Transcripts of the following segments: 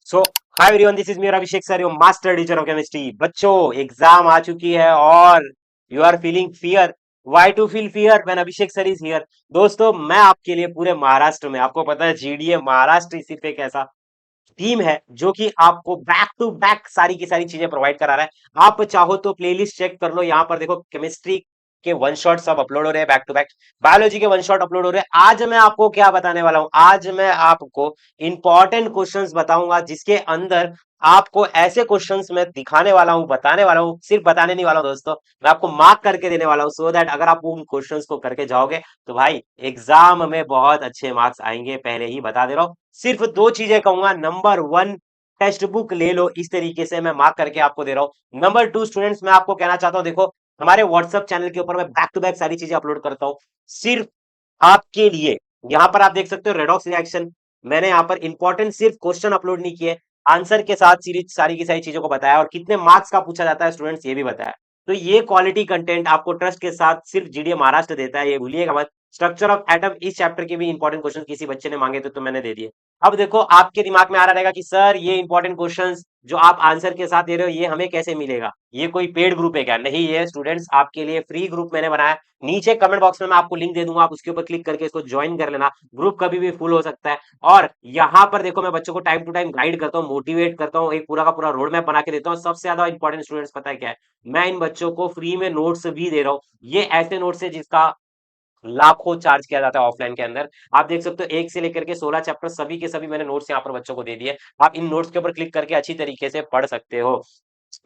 So hi everyone, this is मेरा Abhishek sir, your master teacher of chemistry. बच्चों, exam आ चुकी है और you are feeling fear. Why to feel fear when Abhishek sir is here? दोस्तों, मैं आपके लिए पूरे महाराष्ट्र में, आपको पता है जीडीए महाराष्ट्र सिर्फ एक ऐसा टीम है जो कि आपको बैक टू बैक सारी की सारी चीजें प्रोवाइड करा रहा है। आप चाहो तो प्लेलिस्ट चेक कर लो, यहाँ पर देखो केमिस्ट्री के वन शॉट सब अपलोड हो रहे हैं बैक टू बैक। बायोलॉजी के वन शॉट अपलोड हो रहे हैं। आज मैं आपको क्या बताने वाला हूं? आज मैं आपको इंपॉर्टेंट क्वेश्चंस बताऊंगा जिसके अंदर आपको ऐसे क्वेश्चंस मैं दिखाने वाला हूं, बताने वाला हूं। सिर्फ बताने नहीं वाला हूं दोस्तों, मैं आपको मार्क करके देने वाला हूं, सो दैट अगर आप उन क्वेश्चंस को करके जाओगे तो भाई एग्जाम में बहुत अच्छे मार्क्स आएंगे। पहले ही बता दे रहा हूं, सिर्फ दो चीजें कहूंगा। नंबर वन, टेक्स्ट बुक ले लो, इस तरीके से मैं मार्क करके आपको दे रहा हूं। नंबर टू, स्टूडेंट्स मैं आपको कहना चाहता हूं, देखो हमारे व्हाट्सएप चैनल के ऊपर मैं बैक टू बैक सारी चीजें अपलोड करता हूं सिर्फ आपके लिए। यहां पर आप देख सकते हो रेडॉक्स रिएक्शन, मैंने यहां पर इंपॉर्टेंट सिर्फ क्वेश्चन अपलोड नहीं किए, आंसर के साथ सीरीज सारी की सारी चीजों को बताया और कितने मार्क्स का पूछा जाता है स्टूडेंट्स ये भी बताया। तो ये क्वालिटी कंटेंट आपको ट्रस्ट के साथ सिर्फ जीडीए महाराष्ट्र देता है, ये भूलिएगा मत। स्ट्रक्चर ऑफ एटम इस चैप्टर के भी इंपॉर्टेंट क्वेश्चन किसी बच्चे ने मांगे तो मैंने दे दिए। अब देखो आपके दिमाग में आ रहा रहेगा कि सर ये इंपॉर्टेंट क्वेश्चंस जो आप आंसर के साथ दे रहे हो ये हमें कैसे मिलेगा? ये कोई पेड ग्रुप है क्या? नहीं, ये स्टूडेंट्स आपके लिए फ्री ग्रुप मैंने बनाया। नीचे कमेंट बॉक्स में मैं आपको लिंक दे दूंगा, आप उसके ऊपर क्लिक करके इसको ज्वाइन कर लेना। ग्रुप कभी भी फुल हो सकता है। और यहाँ पर देखो मैं बच्चों को टाइम टू टाइम गाइड करता हूँ, मोटिवेट करता हूँ, एक पूरा का पूरा रोड मैप बना के देता हूँ। सबसे ज्यादा इंपॉर्टेंट स्टूडेंट्स पता है क्या है? मैं इन बच्चों को फ्री में नोट्स भी दे रहा हूँ। ये ऐसे नोट्स है जिसका लाखों चार्ज किया जाता है ऑफलाइन के अंदर। आप देख सकते हो एक से लेकर के 16 चैप्टर सभी के सभी मैंने नोट्स यहाँ पर बच्चों को दे दिए। आप इन नोट्स के ऊपर क्लिक करके अच्छी तरीके से पढ़ सकते हो,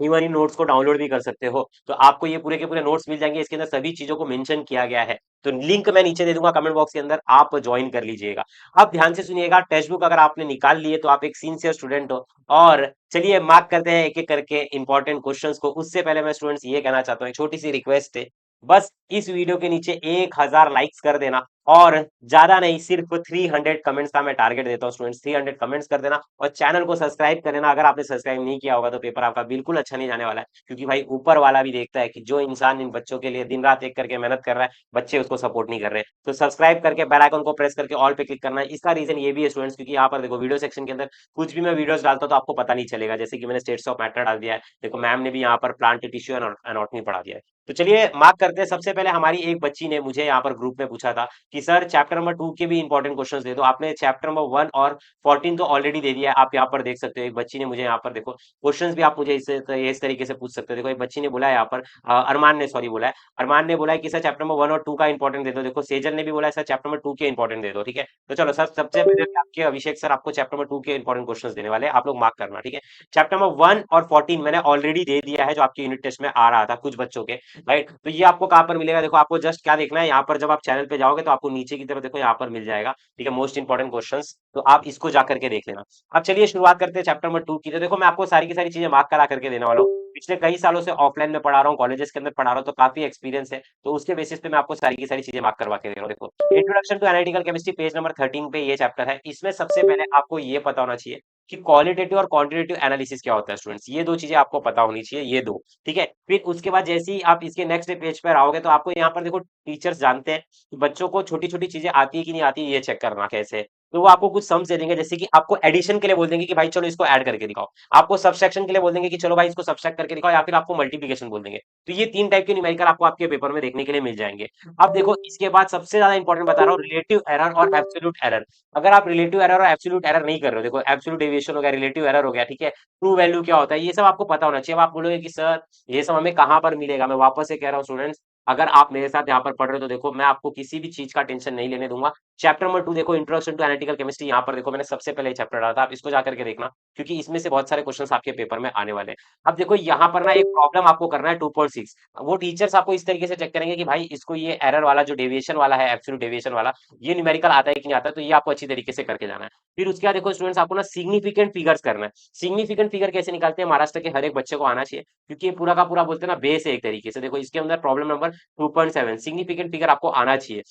इवन इन नोट्स को डाउनलोड भी कर सकते हो। तो आपको ये पूरे के पूरे नोट्स मिल जाएंगे, इसके अंदर सभी चीजों को मेंशन किया गया है। तो लिंक मैं नीचे दे दूंगा कमेंट बॉक्स के अंदर, आप ज्वाइन कर लीजिएगा। अब ध्यान से सुनिएगा, टेक्स्ट बुक अगर आपने निकाल लिए तो आप एक सिंसियर स्टूडेंट हो। और चलिए मार्क करते हैं एक एक करके इंपॉर्टेंट क्वेश्चंस को। उससे पहले मैं स्टूडेंट्स ये कहना चाहता हूँ, एक छोटी सी रिक्वेस्ट है, बस इस वीडियो के नीचे 1000 लाइक्स कर देना। और ज्यादा नहीं, सिर्फ 300 कमेंट्स का मैं टारगेट देता हूँ स्टूडेंट्स, 300 कमेंट्स कर देना और चैनल को सब्सक्राइब कर देना। अगर आपने सब्सक्राइब नहीं किया होगा तो पेपर आपका बिल्कुल अच्छा नहीं जाने वाला है, क्योंकि भाई ऊपर वाला भी देखता है कि जो इंसान इन बच्चों के लिए दिन रात एक करके मेहनत कर रहा है, बच्चे उसको सपोर्ट नहीं कर रहे। तो सब्सक्राइब करके बेल आइकन को प्रेस करके ऑल पे क्लिक करना है। इसका रीजन ये भी है स्टूडेंट्स, क्योंकि यहाँ पर देखो वीडियो सेक्शन के अंदर कुछ भी मैं वीडियोस डालता हूँ तो आपको पता नहीं चलेगा। जैसे कि मैंने स्टेट्स ऑफ मैटर डाल दिया है, देखो मैम ने भी यहाँ पर प्लांट टिश्यू एनाटॉमी पढ़ा दिया है। तो चलिए मार्क करते हैं। सबसे पहले हमारी एक बच्ची ने मुझे यहाँ पर ग्रुप में पूछा था कि सर चैप्टर नंबर 2 के भी इंपॉर्टेंट क्वेश्चंस दे दो। आपने चैप्टर नंबर 1 और 14 तो ऑलरेडी दे दिया है, आप यहाँ पर देख सकते हो। एक बच्ची ने मुझे यहाँ पर देखो क्वेश्चंस भी आप मुझे इस तरीके से पूछ सकते हो। देखो एक बच्ची ने बोला है यहाँ पर, अरमान ने सॉरी बोला है, अरमान ने बोला है कि सर चैप्टर नंबर 1 और 2 का इंपॉर्टेंट दे दो। देखो सेजल ने भी बोला है सर चैप्टर नंबर 2 के इंपॉर्टेंट दे दो। ठीक है, तो चलो सर सबसे पहले आपके अभिषेक सर आपको चैप्टर नंबर 2 के इंपॉर्टेंट क्वेश्चंस देने वाले हैं, आप लोग मार्क करना। ठीक है, चैप्टर नंबर 1 और 14 मैंने ऑलरेडी दे दिया है, जो आपके यूनिट टेस्ट में आ रहा था कुछ बच्चों के। राइट, तो ये आपको कहाँ पर मिलेगा? देखो आपको जस्ट क्या देखना है, यहाँ पर जब आप चैनल पे जाओगे तो आपको नीचे की तरफ देखो यहाँ पर मिल जाएगा। ठीक है, मोस्ट इंपॉर्टेंट क्वेश्चंस, तो आप इसको जा करके देख लेना। अब चलिए शुरुआत करते हैं चैप्टर नंबर 2 की। तो देखो मैं आपको सारी की सारी चीजें मार्क करा करके देने वाला हूँ। पिछले कई सालों से ऑफलाइन में पढ़ा रहा हूँ, कॉलेजेस के अंदर पढ़ा रहा हूँ, तो काफी एक्सपीरियंस है। तो उसके बेसिस पे मैं आपको सारी की सारी चीजें मार्क करवा के दे रहा हूँ। देखो introduction to analytical chemistry page number 13 पे ये चैप्टर है। इसमें सबसे पहले आपको ये पता होना चाहिए कि क्वालिटेटिव और क्वांटिटेटिव एनालिसिस क्या होता है स्टूडेंट्स। ये दो चीजें आपको पता होनी चाहिए, ये दो। ठीक है, फिर उसके बाद जैसे ही आप इसके नेक्स्ट पेज पर आओगे तो आपको यहाँ पर देखो टीचर्स जानते हैं कि बच्चों को छोटी छोटी चीजें आती है कि नहीं आती है, ये चेक करना कैसे है। तो वो आपको कुछ सम्स दे देंगे, जैसे कि आपको एडिशन के लिए बोल देंगे कि भाई चलो इसको ऐड करके दिखाओ। आपको सब्सट्रैक्शन के लिए बोल देंगे कि चलो भाई इसको सब्सट्रैक्ट करके दिखाओ, या फिर आपको मल्टीप्लिकेशन बोल देंगे। तो ये तीन टाइप के न्यूमेरिकल आपको आपके पेपर में देखने के लिए मिल जाएंगे। अब देखो इसके बाद सबसे ज्यादा इंपॉर्टेंट बता रहा हूँ, रिलेटिव एरर और एब्सोल्यूट एरर। अगर आप रिलेटिव एरर और एब्सोल्यूट एरर नहीं कर रहे हो, देखो एब्सोल्यूट डेविएशन हो गया, रिलेटिव एरर हो गया, ठीक है, ट्रू वैल्यू क्या होता है, ये सब आपको पता होना चाहिए। अब आप बोलोगे कि सर ये सब हमें कहाँ पर मिलेगा? मैं वापस से कह रहा हूँ स्टूडेंट्स, अगर आप मेरे साथ यहाँ पर पढ़ रहे हो तो देखो मैं आपको किसी भी चीज का टेंशन नहीं लेने दूंगा। चैप्टर नंबर 2 देखो, इंट्रोडक्शन टू एनालिटिकल केमिस्ट्री, यहाँ पर देखो मैंने सबसे पहले चैप्टर डाला था, आप इसको जाकर के देखना, क्योंकि इसमें से बहुत सारे क्वेश्चंस आपके पेपर में आने वाले हैं। अब देखो यहाँ पर ना एक प्रॉब्लम आपको करना है 2.6। वो टीचर्स आपको इस तरीके से चेक करेंगे कि भाई इसको ये एरर वाला जो डेविएशन वाला है, एब्सोल्यूट डेविएशन वाला, ये न्यूमेरिकल आता है कि नहीं आता है, तो ये आपको अच्छी तरीके से करके जाना है। फिर उसके बाद देखो स्टूडेंट्स आपको ना सिग्निफिकेंट फिगर्स करना है। सिग्निफिकेंट फिगर कैसे निकालते हैं? महाराष्ट्र के हर एक बच्चे को आना चाहिए, क्योंकि ये पूरा का पूरा बोलते हैं ना बेस है एक तरीके से। देखो इसके अंदर प्रॉब्लम नंबर 2.7, सिग्निफिकेंट फिगर आपको आना चाहिए।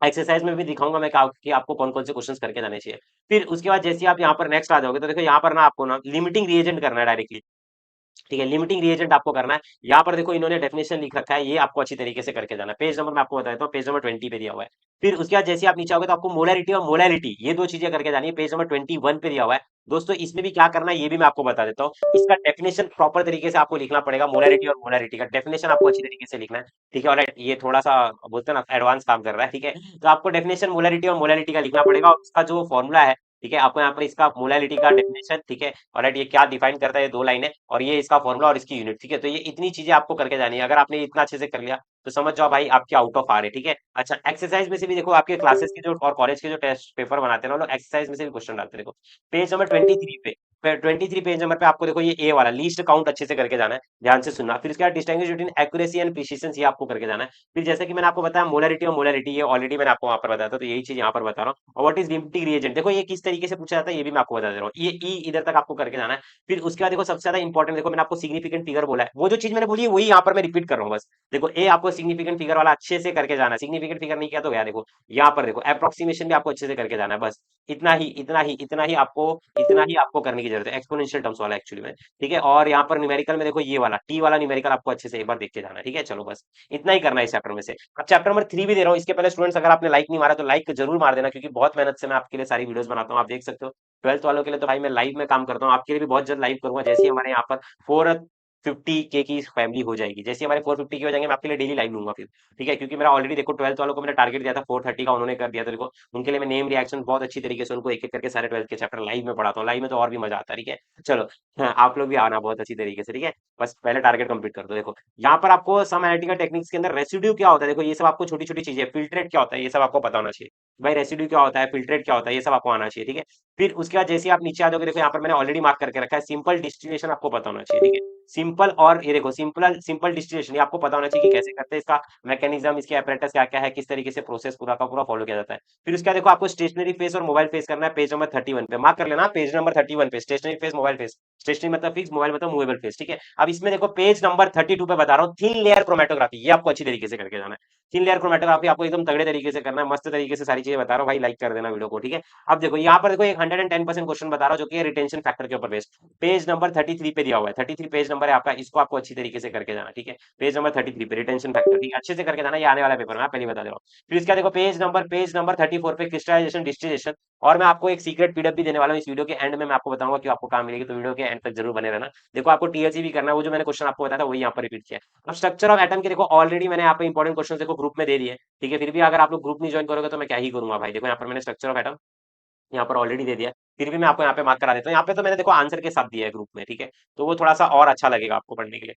एक्सरसाइज में भी दिखाऊंगा मैं कि आपको कौन कौन से क्वेश्चंस करके जाने चाहिए। फिर उसके बाद जैसे आप यहाँ पर नेक्स्ट आ जाओगे तो देखो यहाँ पर ना आपको ना लिमिटिंग रिएजेंट करना है डायरेक्टली। ठीक है, लिमिटिंग रिएजेंट आपको करना है। यहाँ पर देखो इन्होंने डेफिनेशन लिख रखा है, ये आपको अच्छी तरीके से करके जाना है। पेज नंबर मैं आपको बता देता हूँ, पेज नंबर 20 पे दिया हुआ है। फिर उसके बाद जैसे आप नीचे आओगे तो आपको मोलैरिटी और मोलैरिटी ये दो चीजें करके जानी है, पेज नंबर 21 पे दिया हुआ है। दोस्तों इसमें भी क्या करना है ये भी मैं आपको बता देता हूँ। इसका डेफिनेशन प्रॉपर तरीके से आपको लिखना पड़ेगा, मोलैरिटी और मोलैरिटी का डेफिनेशन आपको अच्छी तरीके से लिखना है। ठीक है, और ये थोड़ा सा बोलते हैं ना एडवांस काम कर रहा है। ठीक है, तो आपको डेफिनेशन मोलैरिटी और मोलैरिटी का लिखना पड़ेगा, और उसका जो फॉर्मूला है, ठीक है, आपको यहाँ पर इसका मोलैरिटी का डेफिनेशन, ठीक है, और ये क्या डिफाइन करता है, ये दो लाइनें, और ये इसका फॉर्मूला और इसकी यूनिट। ठीक है, तो ये इतनी चीजें आपको करके जानी है। अगर आपने इतना अच्छे से कर लिया तो समझ जाओ भाई आपके आउट ऑफ आ रहे। ठीक है, अच्छा एक्सरसाइज में से भी देखो, आपके क्लासेस के जो और कॉलेज के जो टेस्ट पेपर बनाते हैं ना, वो लोग एक्सरसाइज में से भी क्वेश्चन डालते हैं। देखो पेज नंबर 23 पे, 23 पेज नंबर पे आपको देखो ये ए वाला लीस्ट काउंट अच्छे से करके जाना है, ध्यान से सुनना। फिर उसके बाद distinguish between accuracy and precision, ये आपको करके जाना है। फिर जैसे कि मैंने आपको बताया मोलैरिटी और मोलैरिटी, ये ऑलरेडी मैंने आपको वहां पर बताया था, तो यही चीज यहाँ पर बता रहा हूँ। और व्हाट इज लिमिटिंग रिएजेंट, देखो ये किस तरीके से पूछा जाता है ये भी मैं आपको बता दे रहा हूँ। ये ई इधर तक आपको करके जाना है। फिर उसके बाद देखो सबसे ज्यादा इंपॉर्टेंट, देखो मैंने आपको सिग्निफिकेंट फिगर बोला है, वो जो चीज मैंने बोली है वही यहाँ पर मैं रिपीट कर रहा हूँ बस। देखो ए आपको सिग्निफिकेंट फिगर वाला अच्छे से करके जाना है, सिग्निफिकेंट फिगर नहीं किया तो गया। देखो यहाँ पर देखो अप्रोक्सीमेशन भी आपको अच्छे से करके जाना है, बस इतना ही इतना ही इतना ही आपको, इतना ही आपको करने की जरूरत है, एक्सपोनेंशियल टर्म्स वाला एक्चुअली में। ठीक है, और यहाँ पर न्यूमेरिकल में देखो ये वाला टी वाला न्यूमेरिकल आपको अच्छे से एक बार देख के जाना है। ठीक है, चलो बस इतना ही करना है इस चैप्टर में से। अब चैप्टर नंबर 3 भी दे रहा हूँ, इसके पहले स्टूडेंट्स अगर आपने लाइक नहीं मारा तो लाइक जरूर मार देना, क्योंकि बहुत मेहनत से मैं आपके लिए सारी वीडियोस बनाता हूँ, आप देख सकते हो। 12th वालों के लिए तो भाई मैं लाइव में काम करता हूँ, आपके लिए भी बहुत जल्द लाइव करूंगा। जैसे ही हमारे यहाँ पर 450 के की फैमिली हो जाएगी, जैसे हमारे 450 के हो जाएंगे, मैं आपके लिए डेली लाइव लूंगा फिर। ठीक है, क्योंकि मेरा ऑलरेडी देखो 12th वालों को मैंने टारगेट दिया था 430 का, उन्होंने कर दिया। तो देखो उनके लिए मैं नेम रिएक्शन बहुत अच्छी तरीके से उनको एक एक करके सारे 12th के चैप्टर लाइव में पढ़ाता हूँ। लाइव में तो और भी मजा आता है। ठीक है, चलो हाँ, आप लोग भी आना बहुत अच्छी तरीके से। ठीक है, बस पहले टारगेट कंप्लीट कर दो। देखो यहाँ पर आपको सम एनालिटिकल टेक्निक्स के अंदर रेसिड्यू क्या होता है, देखो ये सब आपको छोटी छोटी चीजें, फिल्ट्रेट क्या होता है ये सब आपको पता होना चाहिए। भाई रेसिड्यू क्या होता है, फिल्ट्रेट क्या होता है, ये सब आपको आना चाहिए। ठीक है, फिर उसके बाद जैसे आप नीचे आ जाओगे, देखो यहाँ पर मैंने ऑलरेडी मार्क करके रखा है, सिंपल डिस्टिलेशन आपको पता होना चाहिए। ठीक है, सिंपल, और ये देखो सिंपल सिंपल डिस्टिलेशन ये आपको पता होना चाहिए कि कैसे करते हैं, इसका मैकेनिज्म, इसके apparatus क्या क्या है, किस तरीके से प्रोसेस पूरा का पूरा फॉलो किया जाता है। फिर उसके बाद देखो आपको स्टेशनरी फेस और मोबाइल फेस करना है, पेज नंबर 31 पे मार्क कर लेना, पेज नंबर 31 पे stationary phase mobile phase. Stationary मतलब फिक्स, मोबाइल मतलब मूवेबल फेस। ठीक है, अब इसमें देखो पेज नंबर 32 पे बता रहा हूँ, थिन लेयर क्रोमेटोग्राफी, ये आपको अच्छी तरीके से करके जाना है। थिन लेयर क्रोमेटोग्राफी आपको एकदम तगड़े तरीके से करना है, मस्त तरीके से सारी चीजें बता रहा हूँ भाई, लाइक कर देना वीडियो को। ठीक है, अब देखो यहाँ पर देखो एक 110% क्वेश्चन बता रहा हूँ, जो कि रिटेंशन फैक्टर के ऊपर बेस्ड, पेज नंबर 33 पे दिया हुआ है। 33 पेज नंबर है आपका, इसको आपको अच्छी तरीके से करके जाना। ठीक है, पेज नंबर 33 पे रिटेंशन फैक्टर, ठीक है, अच्छे से करके जाना, ये आने वाला पेपर में मैं पहले बता दे रहा हूँ। फिर इसका देखो पेज नंबर 34 पे क्रिस्टलाइजेशन डिस्टिलेशन, और मैं आपको एक सीक्रेट पीडीएफ भी देने वाला हूँ इस वीडियो के एंड में, मैं आपको बताऊंगा कि आपको काम मिलेगी, तो वीडियो के एंड तक जरूर बने रहना। देखो आपको टीएलसी भी करना है, वो जो मैंने क्वेश्चन आपको बताया था वही यहाँ पर रिपीट किया है। अब स्ट्रक्चर ऑफ एटम के देखो ऑलरेडी मैंने यहाँ पे इंपॉर्टेंट क्वेश्चन देखो ग्रुप में दे दिए। ठीक है, फिर भी अगर आप लोग ग्रुप नहीं ज्वाइन करोगे तो मैं क्या ही करूंगा भाई। देखो यहाँ पर मैंने स्ट्रक्चर ऑफ एटम यहाँ पर ऑलरेडी दे दिया है, फिर भी मैं आपको यहाँ पे मार्क करा देता हूँ। यहाँ पे तो मैंने देखो आंसर के साथ दिया है ग्रुप में। ठीक है, तो वो थोड़ा सा और अच्छा लगेगा आपको पढ़ने के लिए,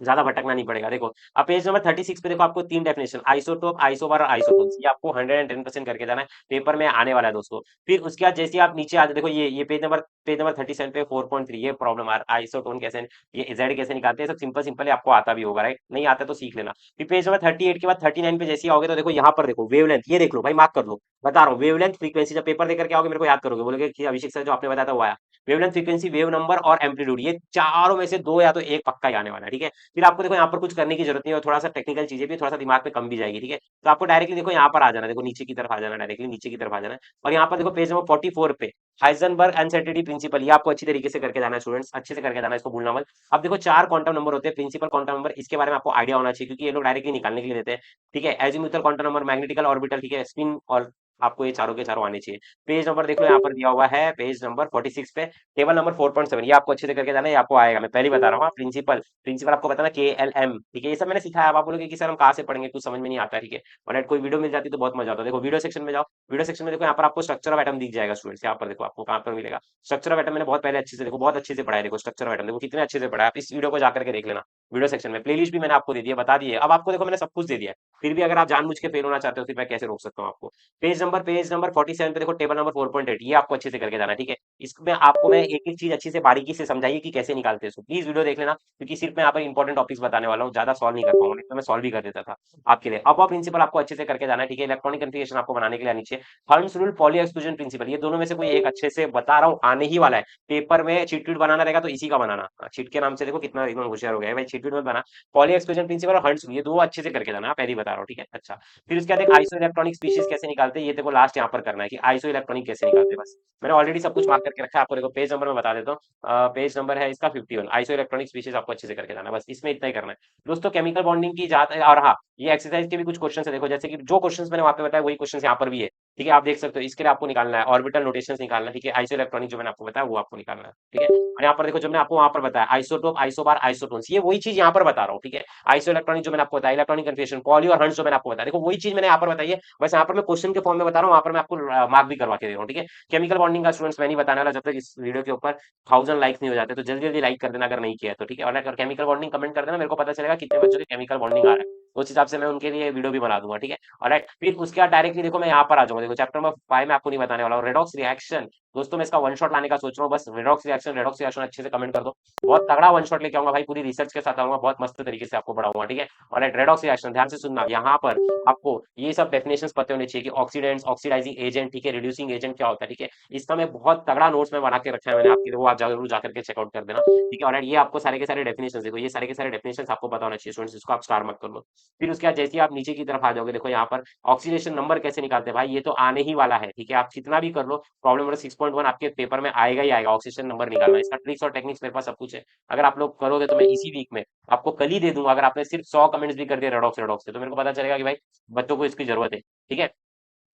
ज्यादा भटकना नहीं पड़ेगा। देखो अब पेज नंबर 36 पे देखो आपको तीन डेफिनेशन, आइसोटोप, आइसोबार और आइसोटोन्स, ये आपको 110% करके जाना है, पेपर में आने वाला है दोस्तों। फिर उसके बाद जैसे आप नीचे आ जाए, देखो ये पेज नंबर 37 पे 4.3 ये प्रॉब्लम आ रहा है, आइसोटोन कैसे, ये जेड कैसे निकालते हैं, सब सिंपल सिंपल आपको आता भी होगा, राइट, नहीं आता तो सीख लेना। फिर पेज नंबर 38 के बाद 39 पे जैसे आओगे तो देखो यहाँ पर देखो वेवलेंथ, ये देख लो भाई, मार्क कर लो, बता रहा हूँ वेवलेंथ फ्रीक्वेंसी, जब पेपर देकर के आओगे मेरे को याद करोगे, बोलोगे कि अभिषेक सर जो आपने बताया था वो आया। वेवलेंथ फ्रीक्वेंसी, वेव नंबर और एम्पलीट्यूड, ये चारों में से दो या तो एक पक्का ही आने वाला है। ठीक है, फिर आपको देखो यहाँ पर कुछ करने की जरूरत नहीं है, और थोड़ा सा टेक्निकल चीजें भी थोड़ा सा दिमाग पे कम भी जाएगी। ठीक है, तो आपको डायरेक्टली देखो यहाँ पर आ जाना, देखो नीचे की तरफ आ जाना, डायरेक्टली नीचे की तरफ आ जाना है। और यहाँ पर देखो पेज नंबर 44 पे हाइजेनबर्ग अनसर्टेनिटी प्रिंसिपल, ये आपको अच्छी तरीके से करके जाना है स्टूडेंट्स, अच्छे से करके जाना है, इसको भूलना मत। अब देखो चार क्वांटम नंबर होते हैं, प्रिंसिपल क्वांटम नंबर, इसके बारे में आपको आइडिया होना चाहिए, क्योंकि ये लोग डायरेक्टली निकालने के लिए देते हैं। ठीक है, azimuthal quantum number, magnetical orbital, ठीक है, स्पिन, और आपको ये चारों के चारों आने चाहिए। पेज नंबर देख लो यहाँ पर दिया हुआ है, पेज नंबर 46 पे टेबल नंबर 4.7, ये आपको अच्छे से करके जाना है, ये आपको आएगा, मैं पहले बता रहा हूँ। प्रिंसिपल प्रिंसिपल आपको बताना KLM, ठीक है, ये सब मैंने सिखाया। अब आप बोलोगे कि सर हम कहाँ से पढ़ेंगे, कुछ समझ में नहीं आता। ठीक है, और कोई वीडियो मिल जाती तो बहुत मजा आता। देखो वीडियो सेक्शन में जाओ, वीडियो सेक्शन में देखो यहाँ पर आपको स्ट्रक्चर ऑफ एटम दिख जाएगा स्टूडेंट्स, यहाँ पर देखो आपको कहाँ पर मिलेगा स्ट्रक्चर ऑफ एटम, मैंने बहुत पहले अच्छे से देखो, बहुत अच्छे से पढ़ाया। देखो स्ट्रक्चर ऑफ एटम देखो कितने अच्छे से पढ़ाया, आप इस वीडियो को जाकर के देख लेना, वीडियो सेक्शन में प्लेलिस्ट भी मैंने आपको दे दिया, बता दिए। अब आपको देखो मैंने सब कुछ दे दिया है, फिर भी अगर आप जानबूझ के फेल होना चाहते हो फिर मैं कैसे रोक सकता हूँ आपको। पेज नंबर 47 पे देखो टेबल नंबर 4.8, ये आपको अच्छे से करके जाना है। ठीक है, इसमें आपको मैं एक एक चीज अच्छी से बारीकी से समझाइए कि कैसे निकालते हैं, सो प्लीज वीडियो देख लेना, क्योंकि सिर्फ मैं यहाँ पर इंपॉर्टेंट टॉपिक्स बताने वाला हूँ, ज्यादा सॉल्व नहीं कर पाऊंगा, नहीं तो मैं सॉल्व भी कर देता था आपके लिए। अब प्रिंसिपल आपको अच्छे से करके जाना है। ठीक है, इलेक्ट्रॉनिक कन्फिगरेशन आपको बनाने के लिए नीचे Hermes rule, poly exclusion principle, ये दोनों में से कोई एक अच्छे से बता रहा हूँ, आने ही वाला है पेपर में। चीट वीट बनाना रहेगा तो इसी का बनाना, चीट के नाम से देखो कितना एकदम होशियार हो गया है भाई, शीट में बना। पॉली एक्सक्लूजन प्रिंसिपल और हंट्स ये दो अच्छे से करके जाना, पहले ही बता रहा हूँ, ठीक है। अच्छा, फिर उसके बाद एक आइसो इलेक्ट्रॉनिक स्पीशीज कैसे निकालते हैं, ये देखो लास्ट यहाँ पर करना है कि आइसो इलेक्ट्रॉनिक कैसे निकालते हैं। बस मैंने ऑलरेडी सब कुछ मार्क करके रखा है, आपको देखो पेज नंबर में बता देता हूँ। पेज नंबर है इसका 51। आइसो इलेक्ट्रॉनिक स्पीशीज आपको अच्छे से करके जाना है, बस इसमें इतना ही करना है दोस्तों। केमिकल बॉन्डिंग की जात है, और हाँ, ये एक्सरसाइज के भी कुछ क्वेश्चन है, देखो जैसे कि जो क्वेश्चन मैंने वहां पे बताया वही क्वेश्चन यहाँ पर भी है, ठीक है। आप देख सकते हो, इसके लिए आपको निकालना है ऑर्बिटल नोटेशंस निकालना है, ठीक है। आइसो इलेक्ट्रॉनिक जो मैंने आपको बताया वो आपको निकालना है, ठीक है। और यहाँ पर देखो जो मैंने आपको वहां पर बताया आइसोटोप, आइसोबार, आइसोटोन्स, ये वही चीज यहाँ पर बता रहा हूँ, ठीक है। आइसो इलेक्ट्रॉनिक जो मैंने आपको बताया, इलेक्ट्रॉनिक कन्फर्मेशन, पॉली और हंट्स जो मैंने आपको बताया, देखो वही चीज मैंने यहाँ पर बताई है, बस यहाँ पर मैं क्वेश्चन के फॉर्म में बता रहा हूँ, वहां पर मैं आपको मार्क भी करवा के दे रहा हूँ, ठीक है। केमिकल बॉन्डिंग का स्टूडेंट्स मैं नहीं बताने वाला जब तक इस वीडियो के ऊपर 1000 लाइक्स नहीं हो जाते, तो जल्दी जल्दी लाइक कर देना अगर नहीं किया है तो, ठीक है। और अगर केमिकल बॉन्डिंग कमेंट कर देना, मेरे को पता चलेगा कितने बच्चों के केमिकल बॉन्डिंग आ रहा है, उस हिसाब से मैं उनके लिए वीडियो भी बना दूंगा, ठीक है। ऑलराइट, फिर उसके बाद डायरेक्टली देखो मैं यहाँ पर आ जाऊंगा, देखो चैप्टर नंबर 5 में आपको नहीं बताने वाला हूँ, रेडॉक्स रिएक्शन। दोस्तों मैं इसका वन शॉट लाने का सोच रहा हूँ, बस रेडॉक्स रिएक्शन अच्छे से कमेंट कर दो। बहुत तगड़ा वन शॉट लेके आऊंगा भाई, पूरी रिसर्च के साथ आऊंगा, बहुत मस्त तरीके से आपको पढ़ाऊंगा, ठीक है। और रेडॉक्स रिएक्शन ध्यान से सुनना, यहाँ पर आपको ये सब डेफिनेशंस पता होने चाहिए कि ऑक्सीडेंट्स, ऑक्सीडाइजिंग एजेंट, ठीक है, रिड्यूसिंग एजेंट क्या होता है, ठीक है। इसका मैं बहुत तगड़ा नोट्स में बना के रखा है मैंने आपके लिए, वो आप जरूर जाकर के चेकआउट कर देना, ठीक है। और ये आपको सारे के सारे डेफिनेशंस, देखो ये सारे के सारे डेफिनेशंस आपको पता होना चाहिए स्टूडेंट्स, इसको आप स्टार मार्क कर लो। फिर उसके बाद जैसे ही आप नीचे की तरफ आ जाओगे, देखो यहाँ पर ऑक्सीडेशन नंबर कैसे निकालते हैं भाई, ये तो आने ही वाला है, ठीक है। आप कितना भी कर लो, प्रॉब्लम नंबर 6.1 आपके पेपर में आएगा ही आएगा, ऑक्सीडेशन नंबर निकालना। इसका ट्रिक्स और टेक्निक्स मेरे पास सब कुछ है, अगर आप लोग करोगे तो मैं इसी वीक में आपको कल ही दे दूंगा। अगर आपने सिर्फ 100 कमेंट्स भी कर दिए रेडॉक्स रेडॉक्स से, तो मेरे को पता चलेगा कि भाई बच्चों को इसकी जरूरत है, ठीक है।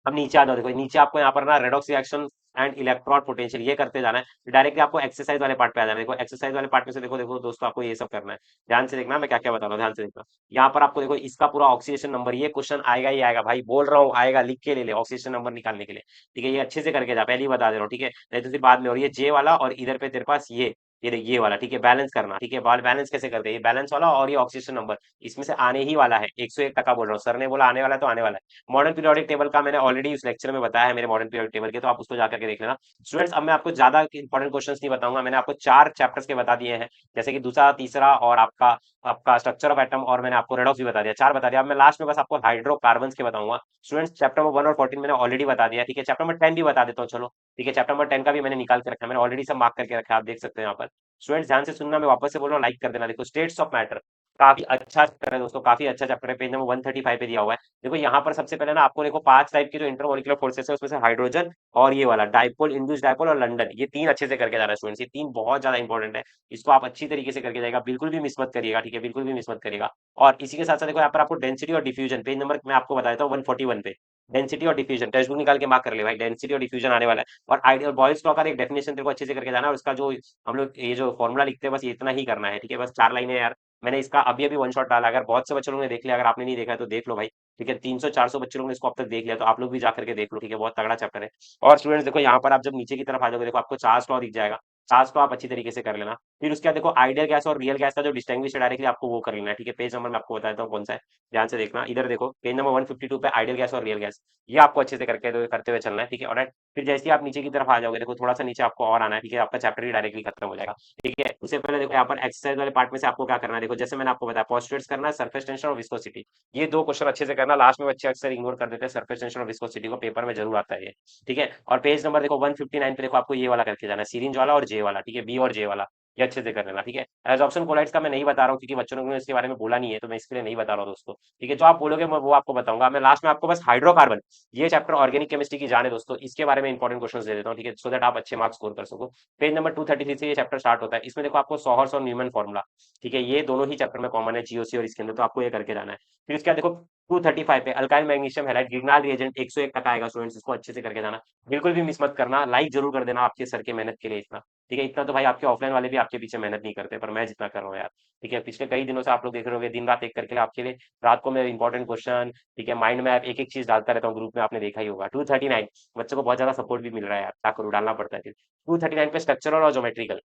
अब नीचे आ जाओ, देखो नीचे आपको यहाँ पर ना redox reaction and electron potential ये करते जाना है, डायरेक्टली आपको एक्सरसाइज वाले पार्ट पे आ जाना है। देखो एक्सरसाइज वाले पार्ट में से देखो देखो दोस्तों, आपको ये सब करना है, ध्यान से देखना मैं क्या क्या बता रहा हूँ, ध्यान से देखना। यहाँ पर आपको देखो इसका पूरा ऑक्सीडेशन नंबर, ये क्वेश्चन आएगा ही आएगा भाई, बोल रहा हूँ आएगा, लिख के ले ले ऑक्सीडेशन नंबर निकालने के लिए, ठीक है। ये अच्छे से करके जा, पहले ही बता दे रहा हूँ, ठीक है, नहीं तो फिर बाद में। और ये जे वाला, और इधर पे तेरे पास ये देख ये वाला, ठीक है, बैलेंस करना, ठीक है। बैलेंस कैसे करते हैं, ये बैलेंस वाला और ये ऑक्सीडेशन नंबर, इसमें से आने ही वाला है, 101 टका बोल रहा हूँ, सर ने बोला आने वाला है तो आने वाला है। मॉडर्न पीरियोडिक टेबल का मैंने ऑलरेडी उस लेक्चर में बताया है, मेरे मॉडर्न पीरियोडिक टेबल के, तो आप उसको जाकर के देख लेना स्टूडेंट्स। अब मैं आपको ज्यादा इंपॉर्टेंट क्वेश्चंस नहीं बताऊंगा, मैंने आपको 4 चैप्टर्स के बता दिए हैं, जैसे कि दूसरा, तीसरा और आपका आपका स्ट्रक्चर ऑफ एटम, और मैंने आपको रेडॉक्स भी बता दिया, 4 बता दिया। अब मैं लास्ट में बस आपको हाइड्रोकार्बन्स के बताऊंगा स्टूडेंट्स। चैप्टर नंबर 1 और 14 मैंने ऑलरेडी बता दिया, ठीक है। चैप्टर नंबर 10 भी बता देता हूँ, चलो, ठीक है। चैप्टर नंबर 10 का भी मैंने निकाल के रखा है, मैंने ऑलरेडी सब मार्क करके रखा है, आप देख सकते हैं यहाँ पर। स्टूडेंट्स ध्यान से सुनना, मैं वापस से बोल रहा हूँ, लाइक कर देना। देखो स्टेट्स ऑफ मैटर काफी अच्छा चैप्टर है दोस्तों, काफी अच्छा चैप्टर है, पेज नंबर 135 पे दिया हुआ है। देखो यहाँ पर सबसे पहले ना आपको देखो 5 टाइप के जो इंटरमोलिकुलर फोर्सेस है, उसमें से हाइड्रोजन और ये वाला डाइपोल, इंड्यूस्ड डाइपोल और लंदन, ये 3 अच्छे से करके जा रहा है स्टूडेंट्स, ये 3 बहुत ज्यादा इंपॉर्टेंट है। इसको आप अच्छी तरीके से करके जाएगा, बिल्कुल भी मिस मत करिएगा, ठीक है, बिल्कुल भी मिस मत करिएगा। और इसी के साथ साथ देखो यहाँ पर आपको डेंसिटी और डिफ्यूजन, पेज नंबर मैं आपको बता देता हूँ 141 पे, डेंसिटी और डिफ्यूजन टेक्स्ट बुक निकाल के मार्क कर ले भाई, डेंसिटी और डिफ्यूजन आने वाला है। और आइडियल बॉयल्स लॉ का एक डेफिनेशन तेरे को अच्छे से करके जाना है, और उसका जो हम लोग ये जो फॉर्मुला लिखते हैं बस ये इतना ही करना है, ठीक है। बस 4 लाइनें यार, मैंने इसका अभी अभी वन शॉट डाला, अगर बहुत से बच्चों लोगों ने देख लिया, अगर आपने नहीं देखा है तो देख लो भाई, ठीक है। 300-400 बच्चे लोगों ने इसको अब तक देख लिया, तो आप लोग भी जाकर के देख लो, ठीक है, बहुत तगड़ा चैप्टर है। और स्टूडेंट्स देखो यहाँ पर आप जब नीचे की तरफ आ जाओगे, देखो आपको चार्ल्स लॉ दिख जाएगा, चार्ल्स लॉ आप अच्छी तरीके से कर लेना। फिर उसके बाद देखो आइडियल गैस और रियल गैस का जो डिस्टिंग्विश है डायरेक्टली आपको वो कर लेना है, ठीक है। पेज नंबर मैं आपको बताता हूँ कौन सा है, ध्यान से देखना। इधर देखो पेज नंबर 152 पे आइडियल गैस और रियल गैस, ये आपको अच्छे से करते हुए चलना है, ठीक है। और फिर जैसे ही आप नीचे की तरफ आ जाओगे, देखो थोड़ा सा नीचे आपको और आना है, ठीक है, आपका चैप्टर ही डायरेक्टली खत्म हो जाएगा, ठीक है। उससे पहले देखो यहाँ पर एक्सरसाइज वाले पार्ट में से आपको क्या करना है, देखो जैसे मैंने आपको बताया पोस्टुलेट्स करना है, सरफेस टेंशन और विस्कोसिटी, ये 2 क्वेश्चन अच्छे से करना। लास्ट में बच्चे अक्सर इग्नोर कर देते हैं सरफेस टेंशन और विस्कोसिटी को, पेपर में जरूर आता है ये, ठीक है। और पेज नंबर देखो 159 पे देखो आपको ये वाला करके जाना है, सीरिंज वाला और जे वाला, ठीक है, बी और जे वाला, ये अच्छे से कर लेना, ठीक है। एब्जॉर्प्शन कोलाइड्स का मैं नहीं बता रहा हूँ क्योंकि बच्चों ने इसके बारे में बोला नहीं है, तो मैं इसके लिए नहीं बता रहा हूँ दोस्तों, ठीक है। जो आप बोलोगे मैं वो आपको बताऊंगा। मैं लास्ट में आपको बस हाइड्रोकार्बन, ये चैप्टर ऑर्गेनिक केमिस्ट्री की जाने दोस्तों, इसके बारे में इंपॉर्टेंट क्वेश्चन दे देता हूँ, ठीक है, सो दैट आप अच्छे मार्क्स स्कोर कर सको। पेज नंबर 233 से ये चैप्टर स्टार्ट होता है, इसमें देखो आपको सॉहर्स और न्यूमैन फॉर्मूला, ठीक है, ये दोनों ही चैप्टर में कॉमन है जीओसी और इसके अंदर, तो आपको ये करके जाना है। फिर उसके बाद देखो 235 पे अल्काइल मैग्नीशियम हैलाइड गिग्नाल रिएजेंट 101 टका आएगा स्टूडेंट्स, इसको अच्छे से करके जाना, बिल्कुल भी मिस मत करना। लाइक जरूर कर देना आपके सर के मेहनत के लिए इतना, ठीक है। इतना तो भाई आपके ऑफलाइन वाले भी आपके पीछे मेहनत नहीं करते, पर मैं जितना कर रहा हूँ यार, ठीक है। पिछले कई दिनों से आप लोग देख रहे होंगे, दिन रात एक करके आपके लिए, रात को मैं इंपॉर्टेंट क्वेश्चन, ठीक है, माइंड मैप, एक एक चीज डालता रहता हूँ ग्रुप में, आपने देखा ही होगा। 239 बच्चों को बहुत ज्यादा सपोर्ट भी मिल रहा है यार, क्या करूँ, डालना पड़ता है। फिर 239 पे स्ट्रक्चरल और ज्योमेट्रिकल,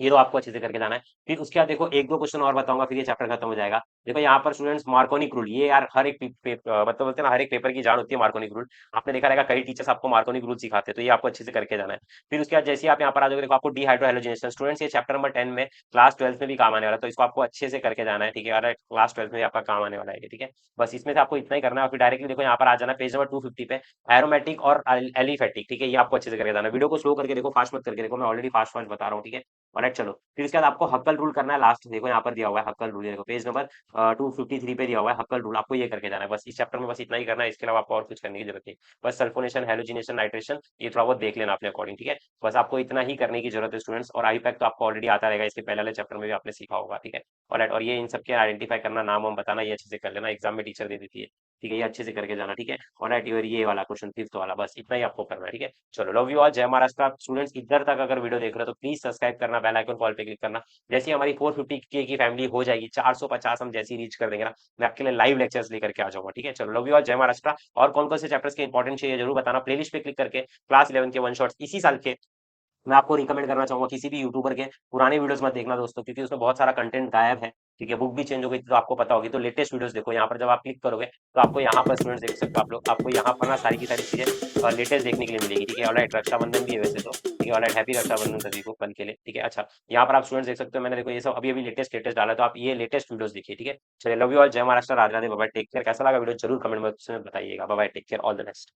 ये तो आपको अच्छे से करके जाना है। फिर उसके बाद देखो 1-2 क्वेश्चन और बताऊंगा, फिर ये चैप्टर खत्म हो जाएगा। देखो यहाँ पर स्टूडेंट्स मार्कोनिक रूल, ये यार हर एक मतलब बोलते हैं ना, हर एक पेपर की जान होती है मार्कोनिक रूल, आपने देखा रहेगा कई टीचर्स आपको मार्कोनिक रूल सिखाते हैं, तो ये आपको अच्छे से करके जाना है। फिर उसके बाद जैसे ही आप यहाँ पर आ जाओगे, देखो आपको डिहाइड्रोहेलोजिनेशन, स्टूडेंट्स ये चैप्टर नंबर 10 में क्लास 12 में भी काम आने वाला है, तो इसको आपको अच्छे से करके जाना है, ठीक है। और क्लास 12 में भी आपका काम आने वाला है, ठीक है। बस इसमें से आपको इतना ही करना है। और फिर डायरेक्टली देखो यहाँ पर आ जाना पेज नंबर 250 पे एरोमेटिक और एलिफेटिक, ठीक है, ये आपको अच्छे से करके जाना है। वीडियो को स्लो करके देखो, फास्ट मत करके देखो, मैं ऑलरेडी फास्ट फास्ट बता रहा हूँ, ठीक है। ऑलराइट, चलो फिर इसके बाद आपको हक्कल रूल करना है। लास्ट देखो यहाँ पर दिया हुआ है हक्कल रूल, देखो पेज नंबर 253 पे दिया हुआ है हक्कल रूल, आपको ये करके जाना है बस। इस चैप्टर में बस इतना ही करना है, इसके अलावा आपको और कुछ करने की जरूरत नहीं। बस सल्फोनेशन, हेलोजिनेशन, नाइट्रेशन, ये थोड़ा बहुत देख लेना अपने अकॉर्डिंग, ठीक है। बस आपको इतना ही करने की जरूरत है स्टूडेंट्स। और आई पैक तो आपको ऑलरेडी आता रहेगा, इसके पहले वाले चैप्टर में भी आपने सीखा होगा, ठीक है। ऑलराइट, और ये इन सबके आइडेंटिफाई करना, नाम वाम बताना, ये अच्छे से कर लेना, एग्जाम में टीचर दे देती है, ठीक है। ये अच्छे से करके जाना, ठीक है। ऑलराइट, और ये वाला क्वेश्चन फिफ्थ वाला, बस इतना ही आपको करना है, ठीक है। चलो, लव यू ऑल, जय महाराष्ट्र। स्टूडेंट्स इधर तक अगर वीडियो देख रहे हो तो प्लीज सब्सक्राइब करना, बेल आइकन कॉल पे क्लिक करना। जैसे ही हमारी 450 के की फैमिली हो जाएगी, 450 हम जैसे ही रीच कर देंगे ना, मैं आपके लिए लाइव लेक्चर्स लेकर के आ जाऊंगा, ठीक है। चलो, लव यू ऑल, जय महाराष्ट्र। और कौन कौन से चैप्टर्स के इंपॉर्टेंट चाहिए जरूर बताना, प्लेलिस्ट पे क्लिक करके क्लास 11 के वन शॉट्स इसी साल के मैं आपको रिकमेंड करना चाहूंगा। किसी भी यूट्यूबर के पुराने वीडियोस मत देखना दोस्तों, क्योंकि उसमें बहुत सारा कंटेंट गायब है, ठीक है। बुक भी चेंज हो गई थी तो आपको पता होगी, तो लेटेस्ट वीडियोस देखो। यहाँ पर जब आप क्लिक करोगे तो आपको यहाँ पर स्टूडेंट्स देख सकते हो आप लोग, आपको यहाँ पर ना सारी की सारी चीजें लेटेस्ट देखने के लिए मिलेगी, ठीक है। ऑलराइट, रक्षाबंधन भी है वैसे तो, ठीक है। ऑलराइट, हैप्पी रक्षाबंधन सभी को कल के लिए, ठीक है। अच्छा, यहाँ पर आप स्टूडेंट्स देख सकते हो, मैंने देखो ये सब अभी अभी लेटेस्ट लेटेस्ट डाला है, तो आप ये लेटेस्ट वीडियोस देखिए, ठीक है। चलिए, लव यू ऑल, जय Maharashtra, Radhe Radhe, bye bye, take care. कैसा लगा वीडियो जरूर कमेंट में बताइएगा। Bye bye, take care, all the best.